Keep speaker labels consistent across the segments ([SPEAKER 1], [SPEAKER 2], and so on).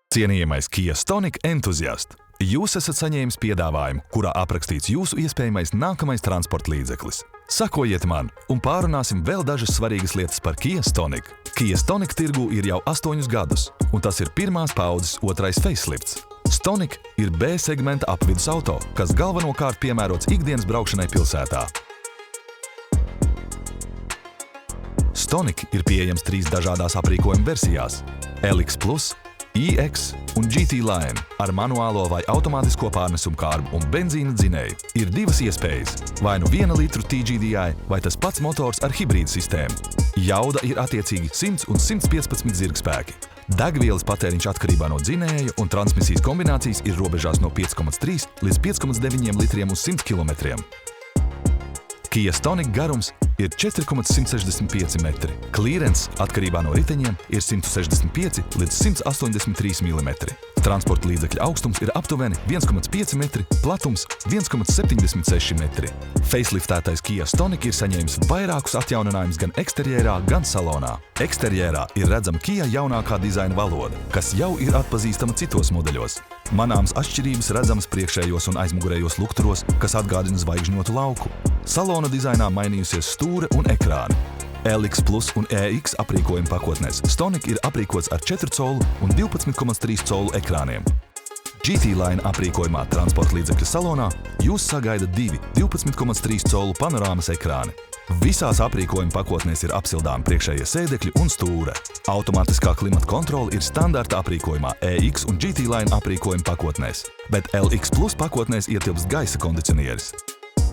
[SPEAKER 1] Cienījamais Kia Stonic entuziast! Jūs esat saņēmis piedāvājumu, kurā aprakstīts jūsu iespējamais nākamais transporta līdzeklis. Sakojiet man un pārunāsim vēl dažas svarīgas lietas par Kia Stonic. Kia Stonic tirgū ir jau 8 gadus, un tas ir pirmās paudzes otrais facelifts. Stonic ir B segmenta apvidus auto, kas galvenokārt piemērots ikdienas braukšanai pilsētā. Stonic ir pieejams 3 dažādās aprīkojuma versijās – LX Plus, iX un GT Line ar manuālo vai automātisko pārnesumu kārbu un benzīna dzinēju. Ir 2 iespējas – vai nu 1 litru TGDI vai tas pats motors ar hibrīdu sistēmu. Jauda ir attiecīgi 100 un 115 zirgspēki. Degvielas patēriņš atkarībā no dzinēja un transmisijas kombinācijas ir robežās no 5,3 līdz 5,9 litriem uz 100 km. Kia Stonic garums ir 4,165 metri. Klīrens atkarībā no riteņiem ir 165 līdz 183 mm. Transporta līdzekļa augstums ir aptuveni 1,5 metri, platums 1,76 metri. Faceliftētais Kia Stonic ir saņēmis vairākus atjauninājumus gan eksterjērā, gan salonā. Eksterjērā ir redzama Kia jaunākā dizaina valoda, kas jau ir atpazīstama citos modeļos. Manāmas atšķirības redzamas priekšējos un aizmugurējos lukturos, kas atgādina zvaigžņotu lauku. Salona dizainā mainījusies stūre un ekrāni. LX Plus un EX aprīkojuma pakotnēs Stonic ir aprīkots ar 4 colu un 12,3 colu ekrāniem. GT Line aprīkojumā transporta līdzekļa salonā jūs sagaida 2 12,3 colu panorāmas ekrāni. Visās aprīkojuma pakotnēs ir apsildāmi priekšējie sēdekļi un stūre. Automātiskā klimata kontrole ir standarta aprīkojumā EX un GT Line aprīkojuma pakotnēs, bet LX Plus pakotnēs ietilpst gaisa kondicionieris.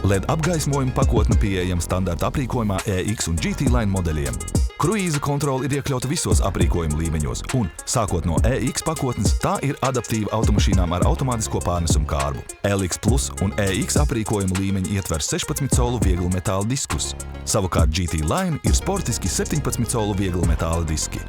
[SPEAKER 1] LED apgaismojuma pakotne pieejama standarta aprīkojumā EX un GT Line modeļiem. Kruīza kontrole ir iekļauta visos aprīkojuma līmeņos un, sākot no EX pakotnes, tā ir adaptīva automašīnām ar automātisko pārnesumu kārbu. LX Plus un EX aprīkojuma līmeņi ietver 16 colu vieglu metāla diskus. Savukārt GT Line ir sportiski 17 colu vieglu metāla diski.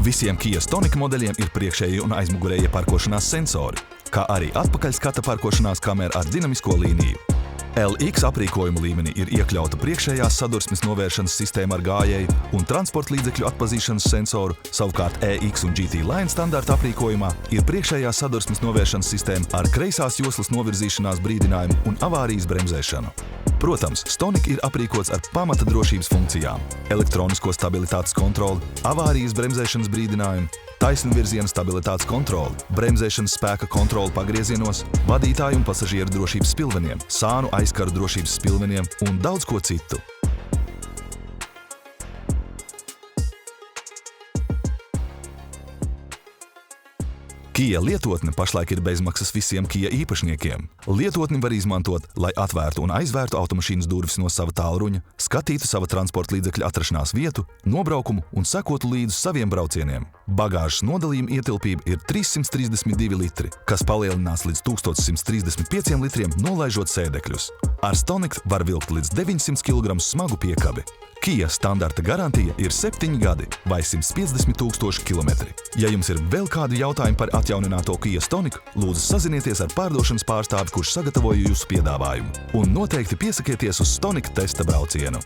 [SPEAKER 1] Visiem Kia Stonic modeļiem ir priekšējie un aizmugurējie parkošanās sensori, kā arī atpakaļskata parkošanās kamera ar dinamisko līniju. LX aprīkojuma līmenī ir iekļauta priekšējās sadursmes novēršanas sistēma ar gājēju un transporta līdzekļu atpazīšanas sensoru, savukārt EX un GT Line standarta aprīkojumā ir priekšējās sadursmes novēršanas sistēma ar kreisās joslas novirzīšanās brīdinājumu un avārijas bremzēšanu. Protams, Stonic ir aprīkots ar pamata drošības funkcijām – elektronisko stabilitātes kontroli, avārijas bremzēšanas brīdinājumu, taisnvirziena stabilitātes kontroli, bremzēšanas spēka kontroli pagriezienos, vadītāju un pasažieru drošības spilveniem, sānu aizkaru drošības spilveniem un daudz ko citu. Kia lietotne pašlaik ir bezmaksas visiem Kia īpašniekiem. Lietotni var izmantot, lai atvērtu un aizvērtu automašīnas durvis no sava tālruņa, skatītu sava transporta līdzekļa atrašanās vietu, nobraukumu un sekotu līdz saviem braucieniem. Bagāžas nodalījuma ietilpība ir 332 litri, kas palielinās līdz 1135 litriem, nolaižot sēdekļus. Ar Stonic var vilkt līdz 900 kg smagu piekabi. Kia standarta garantija ir 7 gadi vai 150 000 km. Ja jums ir vēl kādi jautājumi par atjaunināto Kia Stonic, lūdzu sazinieties ar pārdošanas pārstāvi, kurš sagatavoja jūsu piedāvājumu. Un noteikti piesakieties uz Stonic testa braucienu.